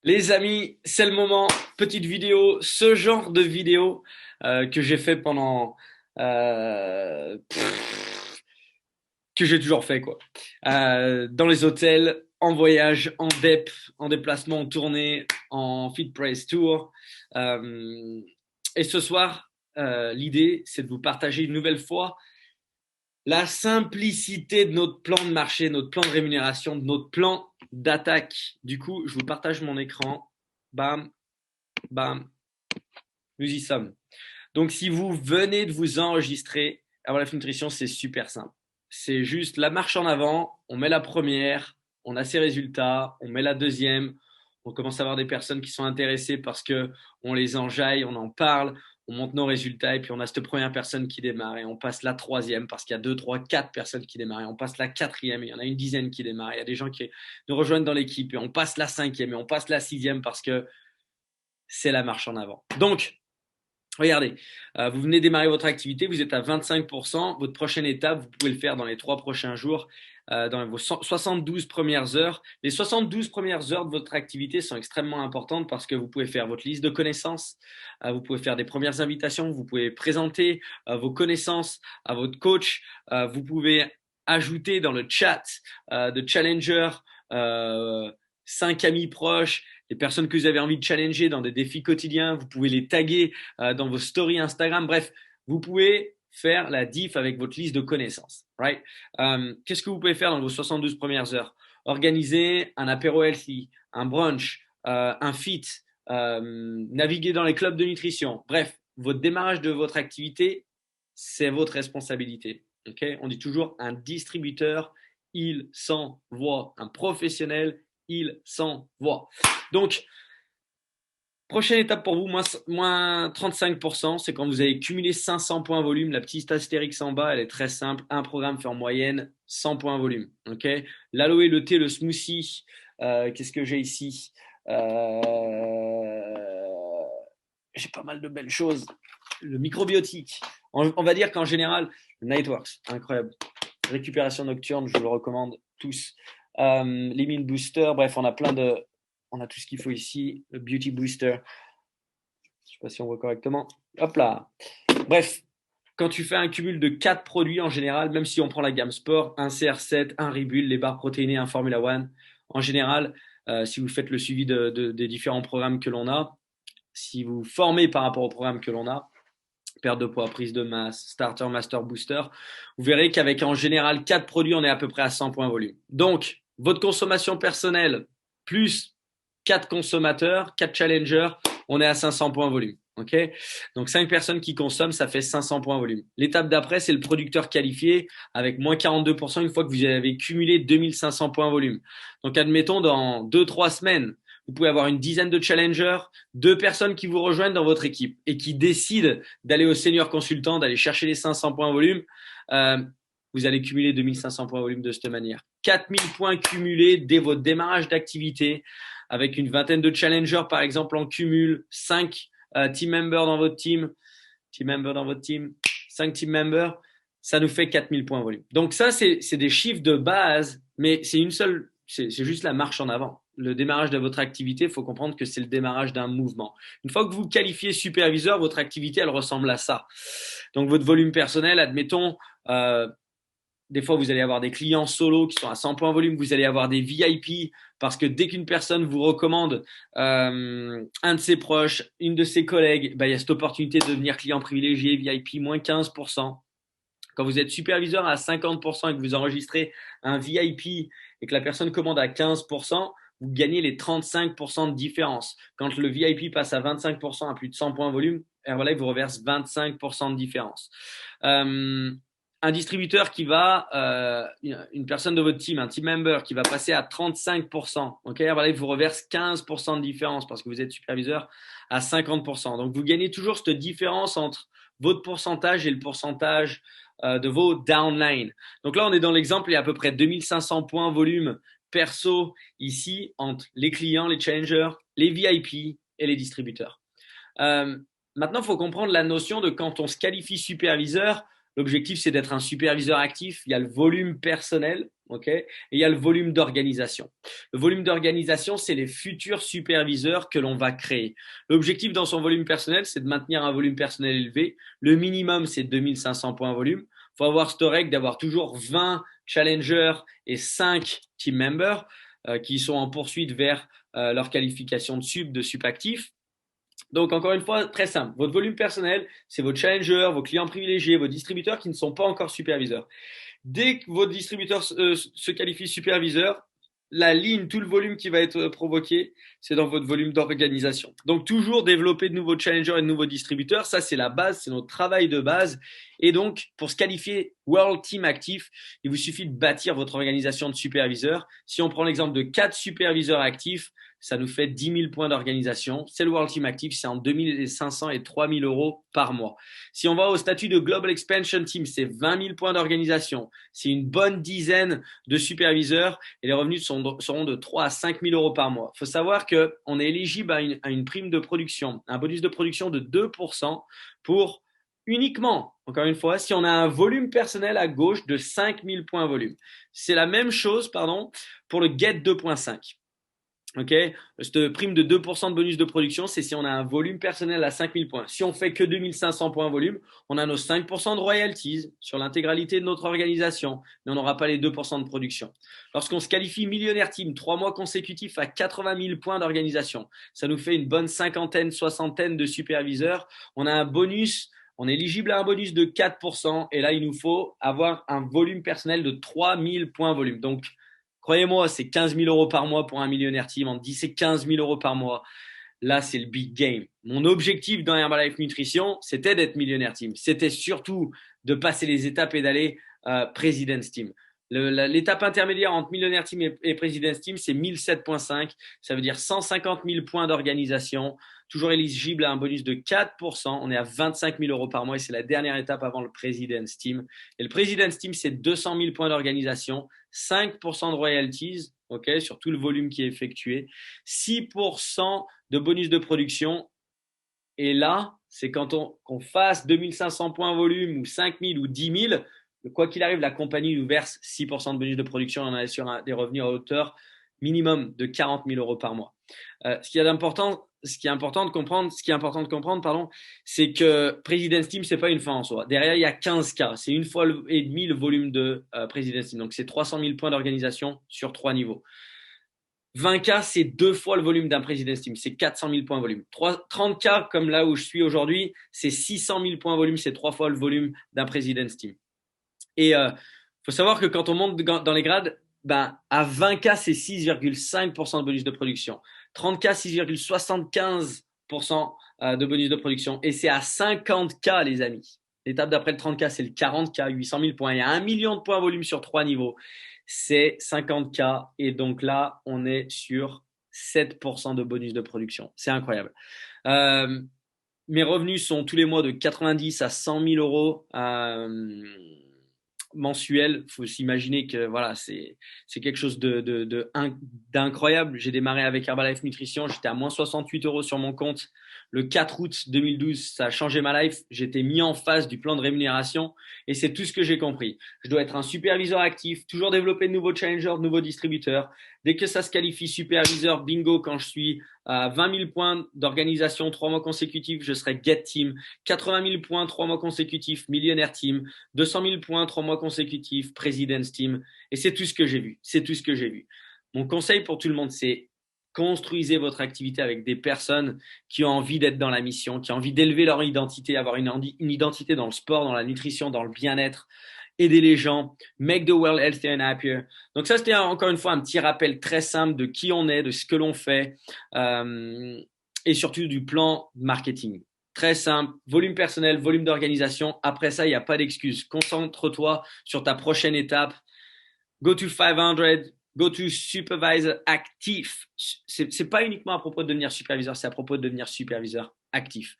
Les amis, c'est le moment. Petite vidéo, ce genre de vidéo que j'ai fait pendant, que j'ai toujours fait quoi. Dans les hôtels, en voyage, en DEP, en déplacement, en tournée, en Fit Praise Tour. Euh, et ce soir, l'idée, c'est de vous partager une nouvelle fois la simplicité de notre plan de marché, notre plan de rémunération, de notre plan d'attaque. Du coup, je vous partage mon écran. Bam, bam, nous y sommes. Donc, si vous venez de vous enregistrer, alors la nutrition, c'est super simple. C'est juste la marche en avant, on met la première, on a ses résultats, on met la deuxième, on commence à avoir des personnes qui sont intéressées parce que on les enjaille, on en parle, on monte nos résultats et puis on a cette première personne qui démarre et on passe la troisième parce qu'il y a deux, trois, quatre personnes qui démarrent et on passe la quatrième et il y en a une dizaine qui démarrent. Il y a des gens qui nous rejoignent dans l'équipe et on passe la cinquième et on passe la sixième parce que c'est la marche en avant. Donc, regardez, vous venez démarrer votre activité, vous êtes à 25%. Votre prochaine étape, vous pouvez le faire dans les 3 prochains jours, dans vos 72 premières heures. Les 72 premières heures de votre activité sont extrêmement importantes parce que vous pouvez faire votre liste de connaissances, vous pouvez faire des premières invitations, vous pouvez présenter vos connaissances à votre coach, vous pouvez ajouter dans le chat de Challenger euh, 5 amis proches, les personnes que vous avez envie de challenger dans des défis quotidiens, vous pouvez les taguer dans vos stories Instagram. Bref, vous pouvez faire la diff avec votre liste de connaissances. Right? Qu'est-ce que vous pouvez faire dans vos 72 premières heures? Organiser un apéro healthy, un brunch, un fit, naviguer dans les clubs de nutrition. Bref, votre démarrage de votre activité, c'est votre responsabilité. Okay? On dit toujours un distributeur, il s'envoie. Un professionnel, il s'envoie. Donc, prochaine étape pour vous, moins 35%, c'est quand vous avez cumulé 500 points volume. La petite astérix en bas, elle est très simple. Un programme fait en moyenne 100 points volume. Okay, l'aloe, le thé, le smoothie. Qu'est-ce que j'ai ici? J'ai pas mal de belles choses. Le microbiotique. On va dire qu'en général, le Nightworks, incroyable. Récupération nocturne, je vous le recommande tous. Les Meal Booster, bref, on a tout ce qu'il faut ici. Le Beauty Booster, je sais pas si on voit correctement. Hop là. Bref, quand tu fais un cumul de 4 produits en général, même si on prend la gamme sport, un CR7, un Rebuild, les barres protéinées, un Formula One, en général, si vous faites le suivi des différents programmes que l'on a, si vous formez par rapport au programme que l'on a, perte de poids, prise de masse, starter, master, booster, vous verrez qu'avec en général 4 produits, on est à peu près à 100 points volume. Donc, votre consommation personnelle plus 4 consommateurs, 4 challengers, on est à 500 points volume. Okay, donc 5 personnes qui consomment, ça fait 500 points volume. L'étape d'après, c'est le producteur qualifié avec moins 42% une fois que vous avez cumulé 2500 points volume. Donc admettons dans 2-3 semaines, vous pouvez avoir une dizaine de challengers, 2 personnes qui vous rejoignent dans votre équipe et qui décident d'aller au senior consultant, d'aller chercher les 500 points volume. Euh, vous allez cumuler 2500 points volume de cette manière. 4000 points cumulés dès votre démarrage d'activité avec une vingtaine de challengers par exemple en cumul, 5 team members dans votre team, 5 team members, ça nous fait 4000 points volume. Donc ça, c'est des chiffres de base, mais c'est juste la marche en avant. Le démarrage de votre activité, il faut comprendre que c'est le démarrage d'un mouvement. Une fois que vous qualifiez superviseur, votre activité, elle ressemble à ça. Donc votre volume personnel, admettons, des fois, vous allez avoir des clients solo qui sont à 100 points volume. Vous allez avoir des VIP parce que dès qu'une personne vous recommande un de ses proches, une de ses collègues, bah, il y a cette opportunité de devenir client privilégié, VIP, moins 15%. Quand vous êtes superviseur à 50% et que vous enregistrez un VIP et que la personne commande à 15%, vous gagnez les 35% de différence. Quand le VIP passe à 25% à plus de 100 points volume, voilà, il vous reverse 25% de différence. Euh, un distributeur qui va, une personne de votre team, un team member qui va passer à 35%, okay, voilà, il vous reverse 15% de différence parce que vous êtes superviseur à 50%. Donc vous gagnez toujours cette différence entre votre pourcentage et le pourcentage de vos downlines. Donc là, on est dans l'exemple, il y a à peu près 2500 points volume perso ici entre les clients, les challengers, les VIP et les distributeurs. Maintenant, il faut comprendre la notion de quand on se qualifie superviseur, L'objectif, c'est d'être un superviseur actif. Il y a le volume personnel, ok, et il y a le volume d'organisation. Le volume d'organisation, c'est les futurs superviseurs que l'on va créer. L'objectif dans son volume personnel, c'est de maintenir un volume personnel élevé. Le minimum, c'est 2500 points volume. Il faut avoir cette règle d'avoir toujours 20 challengers et 5 team members qui sont en poursuite vers leur qualification de sup actif. Donc, encore une fois, très simple. Votre volume personnel, c'est vos challengers, vos clients privilégiés, vos distributeurs qui ne sont pas encore superviseurs. Dès que votre distributeur se qualifie superviseur, la ligne, tout le volume qui va être provoqué, c'est dans votre volume d'organisation. Donc, toujours développer de nouveaux challengers et de nouveaux distributeurs. Ça, c'est la base, c'est notre travail de base. Et donc, pour se qualifier World Team Actif, il vous suffit de bâtir votre organisation de superviseurs. Si on prend l'exemple de 4 superviseurs actifs, ça nous fait 10 000 points d'organisation. C'est le World Team Actif, c'est en 2 500 et 3 000 euros par mois. Si on va au statut de Global Expansion Team, c'est 20 000 points d'organisation. C'est une bonne dizaine de superviseurs et les revenus seront de 3 à 5 000 euros par mois. Il faut savoir qu'on est éligible à une prime de production, un bonus de production de 2% pour uniquement, encore une fois, si on a un volume personnel à gauche de 5 000 points volume. C'est la même chose, pour le Get 2.5. Ok, cette prime de 2% de bonus de production, c'est si on a un volume personnel à 5 000 points. Si on fait que 2 500 points volume, on a nos 5% de royalties sur l'intégralité de notre organisation, mais on n'aura pas les 2% de production. Lorsqu'on se qualifie millionnaire team 3 mois consécutifs à 80 000 points d'organisation, ça nous fait une bonne cinquantaine, soixantaine de superviseurs. On a un bonus. On est éligible à un bonus de 4% et là, il nous faut avoir un volume personnel de 3 000 points volume. Donc, croyez-moi, c'est 15 000 euros par mois pour un millionnaire team. On dit c'est 15 000 euros par mois. Là, c'est le big game. Mon objectif dans Herbalife Nutrition, c'était d'être millionnaire team. C'était surtout de passer les étapes et d'aller President's Team. L'étape intermédiaire entre millionnaire team et President's Team, c'est 1007.5. Ça veut dire 150 000 points d'organisation. Toujours éligible à un bonus de 4%. On est à 25 000 euros par mois et c'est la dernière étape avant le President's Team. Et le President's Team, c'est 200 000 points d'organisation, 5% de royalties, okay, sur tout le volume qui est effectué, 6% de bonus de production. Et là, c'est quand on fasse 2500 points volume ou 5000 ou 10 000, quoi qu'il arrive, la compagnie nous verse 6% de bonus de production. On est sur des revenus à hauteur minimum de 40 000 euros par mois. Ce qui est important de comprendre, c'est que President's Team, c'est pas une fin en soi. Derrière, il y a 15 cas. C'est une fois et demi le volume de President's Team. Donc, c'est 300 000 points d'organisation sur 3 niveaux. 20K, c'est 2 fois le volume d'un President's Team. C'est 400 000 points volume. 30K, comme là où je suis aujourd'hui, c'est 600 000 points volume. C'est 3 fois le volume d'un President's Team. Et faut savoir que quand on monte dans les grades, à 20K, c'est 6,5% de bonus de production. 30K, 6,75% de bonus de production. Et c'est à 50K, les amis. L'étape d'après le 30K, c'est le 40K, 800 000 points. Il y a 1 million de points volume sur 3 niveaux. C'est 50K. Et donc là, on est sur 7% de bonus de production. C'est incroyable. Mes revenus sont tous les mois de 90 à 100 000 euros. Mensuel, faut s'imaginer que voilà, c'est quelque chose d'incroyable. J'ai démarré avec Herbalife Nutrition, j'étais à moins 68 euros sur mon compte. Le 4 août 2012, ça a changé ma life. J'étais mis en face du plan de rémunération et c'est tout ce que j'ai compris. Je dois être un superviseur actif, toujours développer de nouveaux challengers, de nouveaux distributeurs. Dès que ça se qualifie superviseur, bingo, quand je suis à 20 000 points d'organisation 3 mois consécutifs, je serai Get Team. 80 000 points 3 mois consécutifs, Millionnaire Team. 200 000 points 3 mois consécutifs, President's Team. Et c'est tout ce que j'ai vu. C'est tout ce que j'ai vu. Mon conseil pour tout le monde, c'est construisez votre activité avec des personnes qui ont envie d'être dans la mission, qui ont envie d'élever leur identité, avoir une identité dans le sport, dans la nutrition, dans le bien-être, aider les gens, make the world healthier and happier. Donc ça, c'était encore une fois un petit rappel très simple de qui on est, de ce que l'on fait et surtout du plan marketing. Très simple, volume personnel, volume d'organisation. Après ça, il n'y a pas d'excuse. Concentre-toi sur ta prochaine étape. Go to 500, go to supervisor actif. C'est pas uniquement à propos de devenir superviseur, c'est à propos de devenir superviseur actif.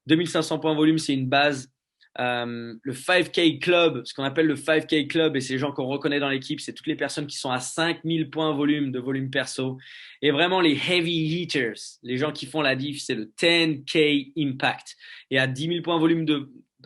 2500 points volume, c'est une base. Le 5K Club, ce qu'on appelle le 5K Club, et c'est les gens qu'on reconnaît dans l'équipe, c'est toutes les personnes qui sont à 5000 points volume de volume perso. Et vraiment les heavy hitters, les gens qui font la diff, c'est le 10K Impact. Et à 10 000 points volume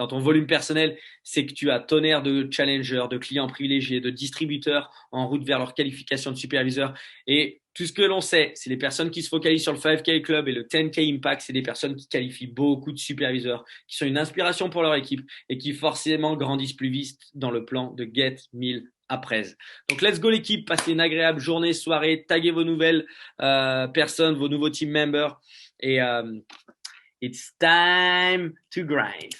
dans ton volume personnel, c'est que tu as tonnerre de challengers, de clients privilégiés, de distributeurs en route vers leur qualification de superviseur. Et tout ce que l'on sait, c'est les personnes qui se focalisent sur le 5K Club et le 10K Impact, c'est des personnes qui qualifient beaucoup de superviseurs, qui sont une inspiration pour leur équipe et qui forcément grandissent plus vite dans le plan de Get 1000 après. Donc, let's go l'équipe, passez une agréable journée, soirée, taguez vos nouvelles personnes, vos nouveaux team members et it's time to grind.